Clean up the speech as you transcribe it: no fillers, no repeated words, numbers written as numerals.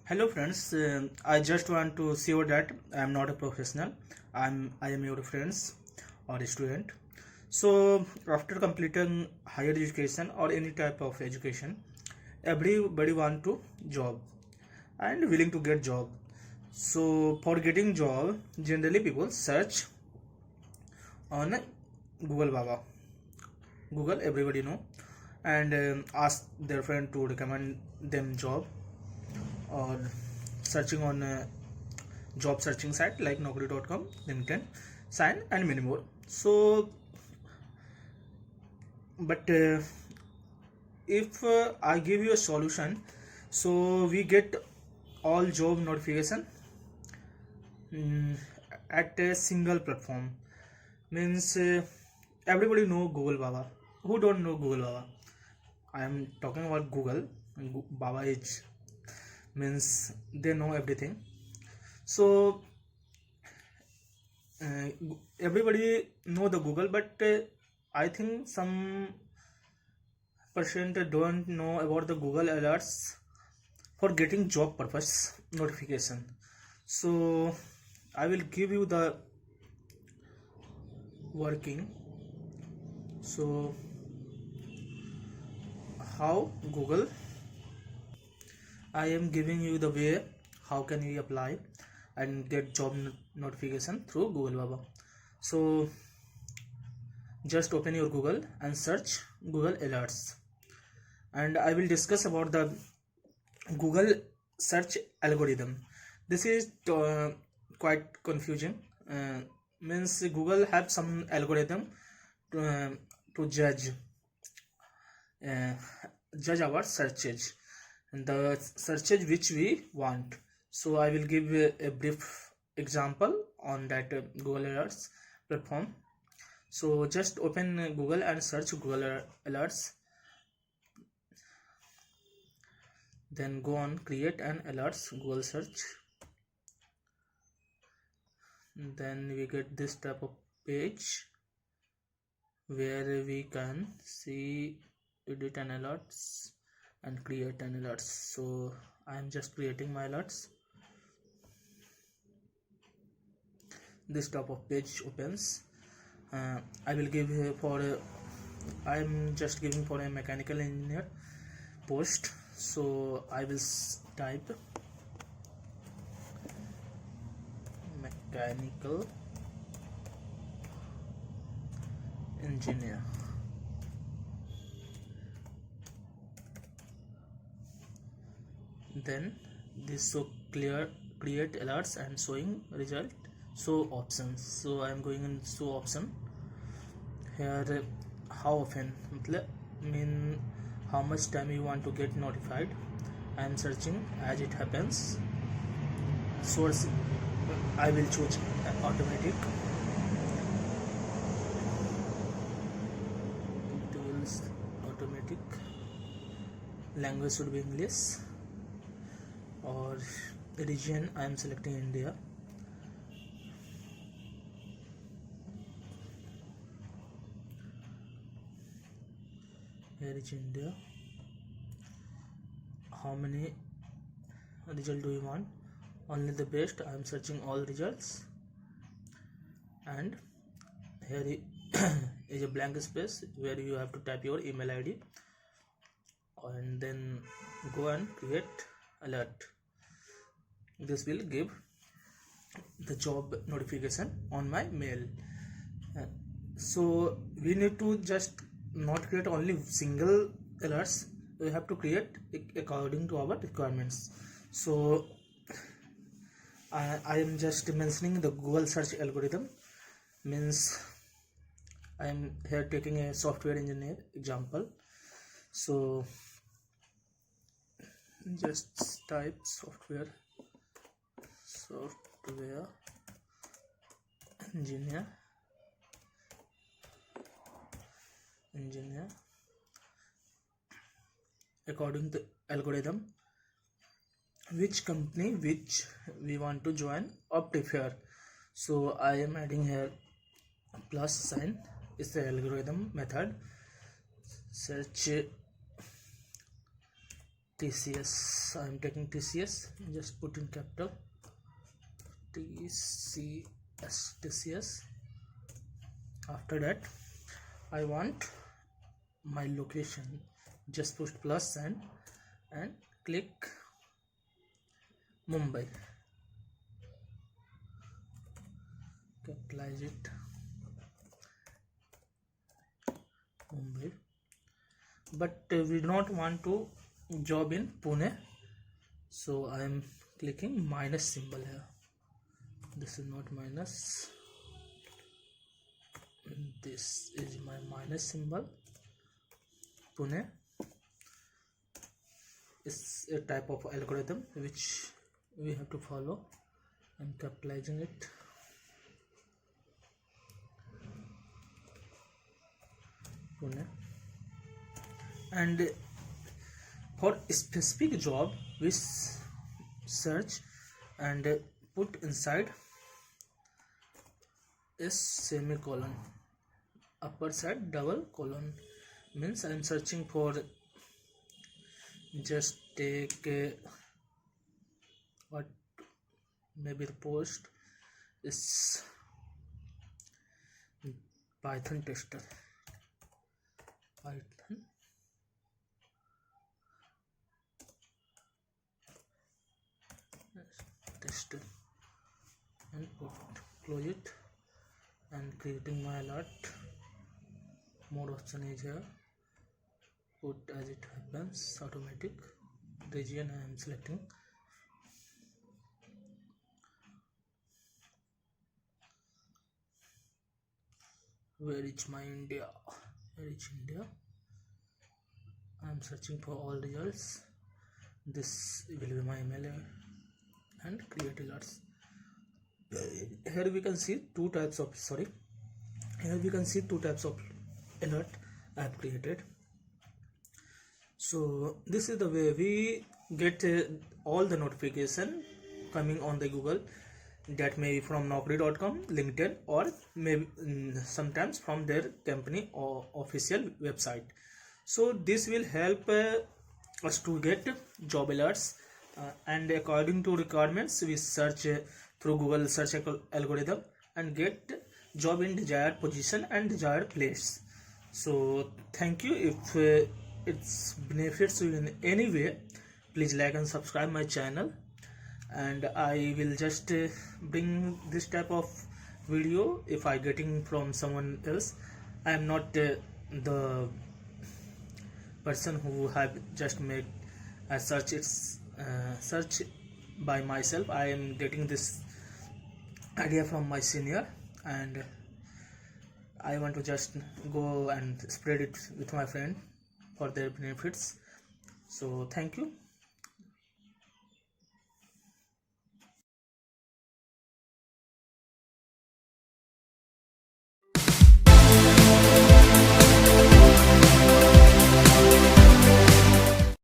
Hello friends, I just want to show that I am not a professional. I am your friends or a student. So after completing higher education or any type of education, everybody want to job and willing to get job. So for getting job, generally people search on Google Baba. Google everybody know and ask their friend to recommend them job or searching on job searching site like naukri.com, LinkedIn, sign and many more. So but if I give you a solution, so we get all job notification mm, at a single platform. Means everybody know Google Baba. Who don't know Google Baba? I am talking about Google. Baba is means they know everything. So uh, everybody know the Google, but I think some percent don't know about the Google alerts for getting job purpose notification. So I will give you the working. So how Google, I am giving you the way how can we apply and get job notification through Google Baba. So just open your Google and search Google alerts, and I will discuss about the Google search algorithm. This is quite confusing. Means Google have some algorithm uh, to uh, judge our searches and the searches which we want. So I will give a brief example on that Google alerts platform. So just open Google and search Google alerts, then go on create an alerts Google search. Then we get this type of page where we can see edit an alerts and create an alerts. So I am just creating my alerts. This type of page opens. I will give for I am just giving for a mechanical engineer post. So I will type mechanical engineer. Then this so clear create alerts and showing result, show options. So I am going in show option. Here how often mean how much time you want to get notified. I am searching as it happens. Source I will choose automatic. Tools automatic. Language should be English, or region I am selecting India. Here is India. How many result do you want? Only the best. I am searching all results, and here is a blank space where you have to type your email ID and then go and create alert. This will give the job notification on my mail. So we need to just not create only single alerts, we have to create according to our requirements. So I am just mentioning the Google search algorithm. Means I am here taking a software engineer example. So just type software engineer according to algorithm, which company which we want to join or prefer. So I am adding here plus sign is the algorithm method. Search TCS. I'm taking TCS. Just put in capital TCS. After that, I want my location. Just push plus and click Mumbai. Capitalize it, Mumbai. But we do not want to job in Pune, so I am clicking minus symbol here. This is not minus, this is my minus symbol. Pune is a type of algorithm which we have to follow. I'm capitalizing it. Pune. And for a specific job we search and put inside a semicolon, upper side double colon, means I am searching for, just take what maybe the post is Python tester, Python tester, and close it and creating my alert. More option is here, put as it happens, automatic region I am selecting. Where is my India? Where is India? I am searching for all results. This will be my email and create alerts. Here we can see two types of alert I have created. So this is the way we get all the notification coming on the Google, that may be from Naukri.com, LinkedIn, or maybe sometimes from their company or official website. So this will help us to get job alerts, and according to requirements we search through Google search algorithm and get job in desired position and desired place. So thank you. If it benefits you in any way, please like and subscribe my channel, and I will just bring this type of video if I getting from someone else. I am not the person who have just made a search by myself. I am getting this idea from my senior, and I want to just go and spread it with my friend for their benefits. So thank you.